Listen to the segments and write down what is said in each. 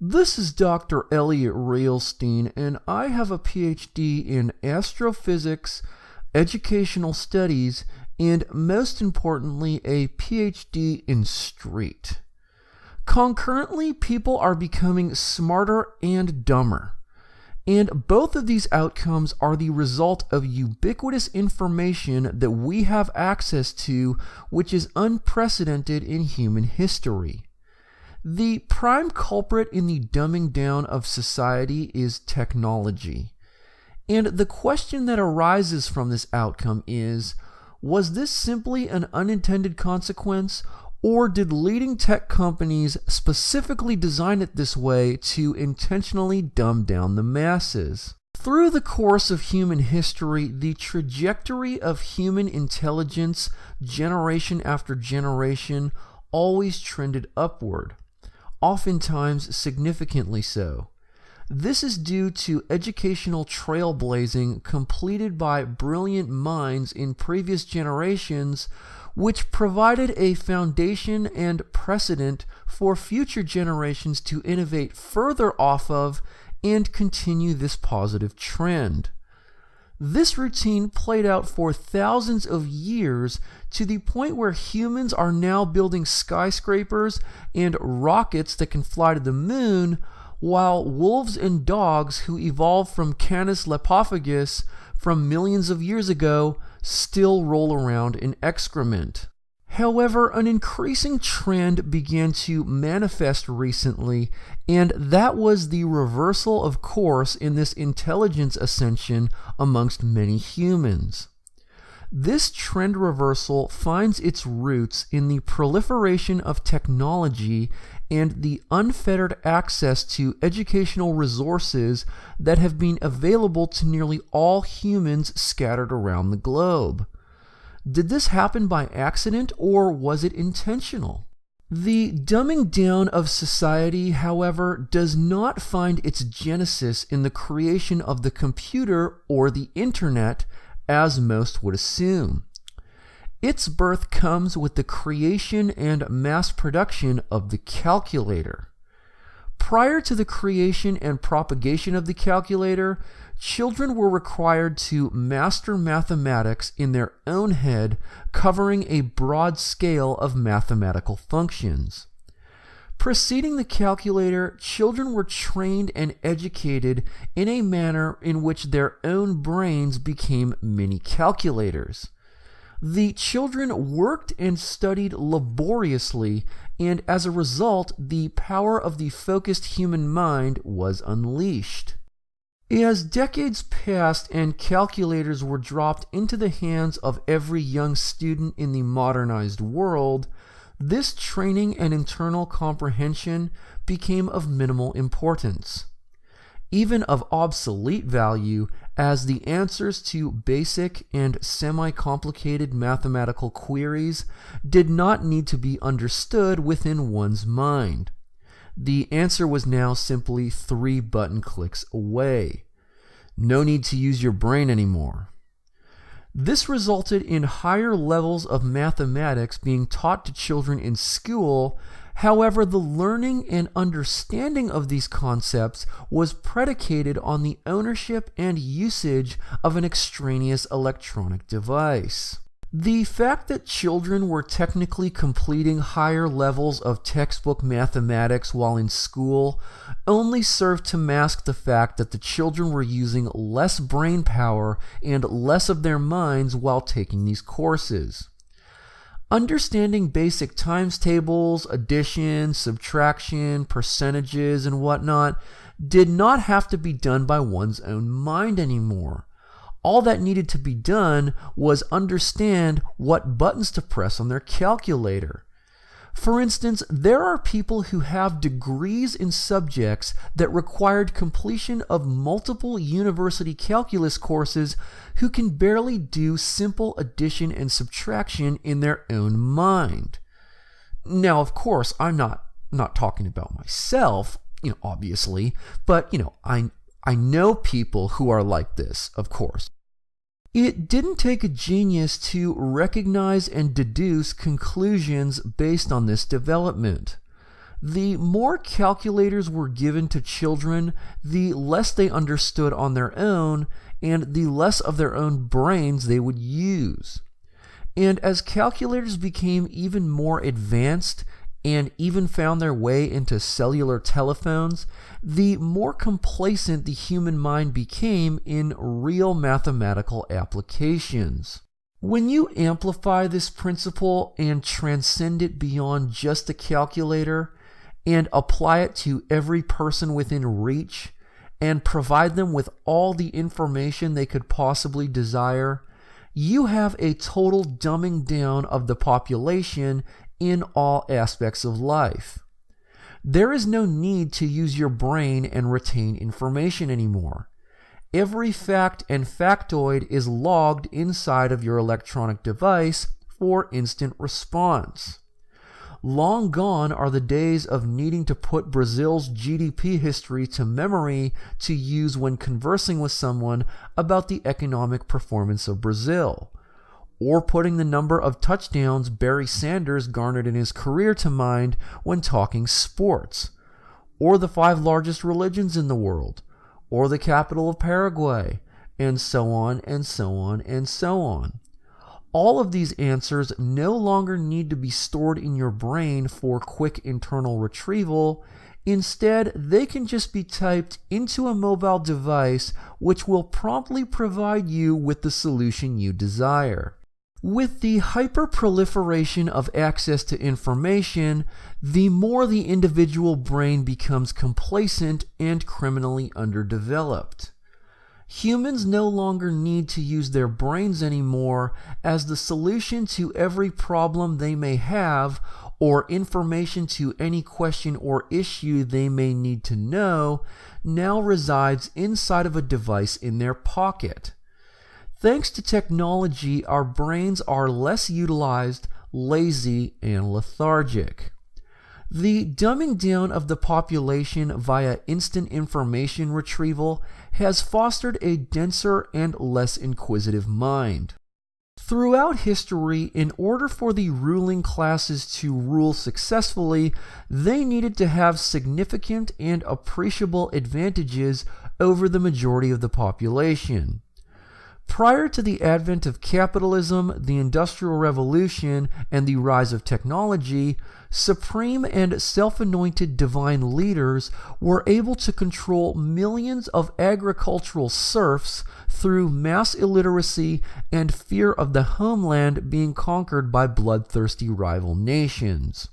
This is Dr. Elliot Realsteen, and I have a PhD in astrophysics, educational studies, and most importantly, a PhD in street. Concurrently, people are becoming smarter and dumber. And both of these outcomes are the result of ubiquitous information that we have access to, which is unprecedented in human history. The prime culprit in the dumbing down of society is technology. And the question that arises from this outcome is, was this simply an unintended consequence, or did leading tech companies specifically design it this way to intentionally dumb down the masses? Through the course of human history, the trajectory of human intelligence, generation after generation, always trended upward, oftentimes significantly so. This is due to educational trailblazing completed by brilliant minds in previous generations, which provided a foundation and precedent for future generations to innovate further off of and continue this positive trend. This routine played out for thousands of years to the point where humans are now building skyscrapers and rockets that can fly to the moon, while wolves and dogs who evolved from Canis lepophagus from millions of years ago still roll around in excrement. However, an increasing trend began to manifest recently, and that was the reversal of course in this intelligence ascension amongst many humans. This trend reversal finds its roots in the proliferation of technology and the unfettered access to educational resources that have been available to nearly all humans scattered around the globe. Did this happen by accident, or was it intentional? The dumbing down of society, however, does not find its genesis in the creation of the computer or the internet, as most would assume. Its birth comes with the creation and mass production of the calculator. Prior to the creation and propagation of the calculator, children were required to master mathematics in their own head, covering a broad scale of mathematical functions. Preceding the calculator, children were trained and educated in a manner in which their own brains became mini calculators. The children worked and studied laboriously, and as a result, the power of the focused human mind was unleashed. As decades passed and calculators were dropped into the hands of every young student in the modernized world, this training and internal comprehension became of minimal importance, even of obsolete value, as the answers to basic and semi-complicated mathematical queries did not need to be understood within one's mind. The answer was now simply 3 button clicks away. No need to use your brain anymore. This resulted in higher levels of mathematics being taught to children in school. However, the learning and understanding of these concepts was predicated on the ownership and usage of an extraneous electronic device. The fact that children were technically completing higher levels of textbook mathematics while in school only served to mask the fact that the children were using less brain power and less of their minds while taking these courses. Understanding basic times tables, addition, subtraction, percentages, and whatnot did not have to be done by one's own mind anymore. All that needed to be done was understand what buttons to press on their calculator. For instance, there are people who have degrees in subjects that required completion of multiple university calculus courses who can barely do simple addition and subtraction in their own mind. Now, of course, I'm not talking about myself, obviously, but, I know people who are like this, of course. It didn't take a genius to recognize and deduce conclusions based on this development. The more calculators were given to children, the less they understood on their own, and the less of their own brains they would use. And as calculators became even more advanced and even found their way into cellular telephones, the more complacent the human mind became in real mathematical applications. When you amplify this principle and transcend it beyond just a calculator and apply it to every person within reach and provide them with all the information they could possibly desire, you have a total dumbing down of the population in all aspects of life. There is no need to use your brain and retain information anymore. Every fact and factoid is logged inside of your electronic device for instant response. Long gone are the days of needing to put Brazil's GDP history to memory to use when conversing with someone about the economic performance of Brazil, or putting the number of touchdowns Barry Sanders garnered in his career to mind when talking sports, or the 5 largest religions in the world, or the capital of Paraguay, and so on and so on and so on. All of these answers no longer need to be stored in your brain for quick internal retrieval. Instead, they can just be typed into a mobile device, which will promptly provide you with the solution you desire. With the hyperproliferation of access to information, the more the individual brain becomes complacent and criminally underdeveloped. Humans no longer need to use their brains anymore as the solution to every problem they may have or information to any question or issue they may need to know now resides inside of a device in their pocket. Thanks to technology, our brains are less utilized, lazy, and lethargic. The dumbing down of the population via instant information retrieval has fostered a denser and less inquisitive mind. Throughout history, in order for the ruling classes to rule successfully, they needed to have significant and appreciable advantages over the majority of the population. Prior to the advent of capitalism, the Industrial Revolution, and the rise of technology, supreme and self-anointed divine leaders were able to control millions of agricultural serfs through mass illiteracy and fear of the homeland being conquered by bloodthirsty rival nations.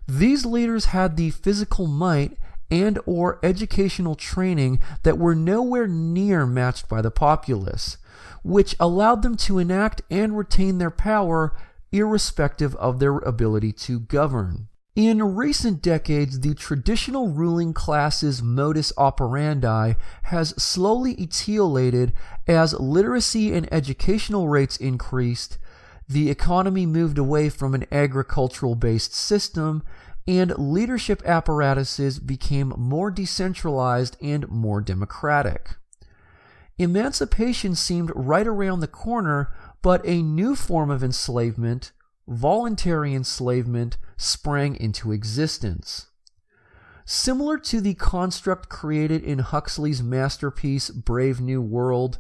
These leaders had the physical might and/or educational training that were nowhere near matched by the populace, which allowed them to enact and retain their power irrespective of their ability to govern. In recent decades, the traditional ruling class's modus operandi has slowly etiolated as literacy and educational rates increased, the economy moved away from an agricultural-based system, and leadership apparatuses became more decentralized and more democratic. Emancipation seemed right around the corner, but a new form of enslavement, voluntary enslavement, sprang into existence. Similar to the construct created in Huxley's masterpiece Brave New World,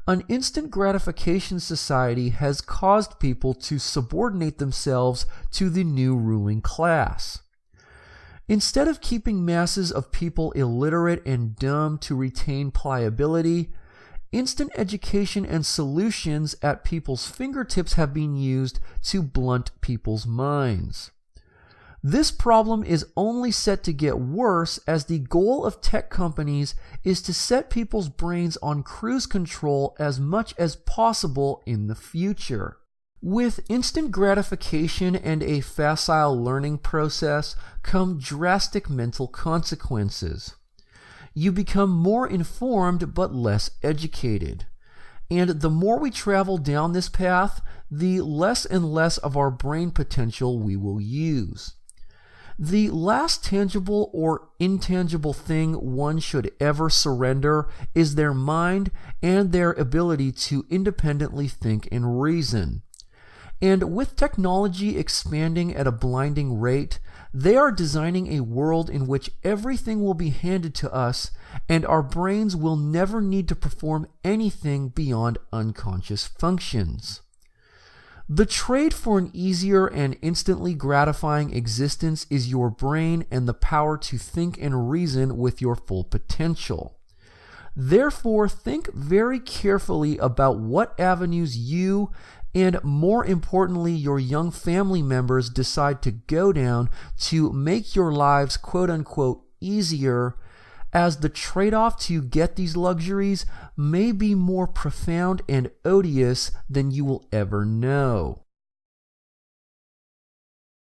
an instant gratification society has caused people to subordinate themselves to the new ruling class. Instead of keeping masses of people illiterate and dumb to retain pliability, instant education and solutions at people's fingertips have been used to blunt people's minds. This problem is only set to get worse as the goal of tech companies is to set people's brains on cruise control as much as possible in the future. With instant gratification and a facile learning process come drastic mental consequences. You become more informed but less educated. And the more we travel down this path, the less and less of our brain potential we will use. The last tangible or intangible thing one should ever surrender is their mind and their ability to independently think and reason. And with technology expanding at a blinding rate, They are designing a world in which everything will be handed to us and our brains will never need to perform anything beyond unconscious functions. The trade for an easier and instantly gratifying existence is your brain and the power to think and reason with your full potential. Therefore, think very carefully about what avenues you and, more importantly, your young family members decide to go down to make your lives quote-unquote easier, as the trade-off to get these luxuries may be more profound and odious than you will ever know.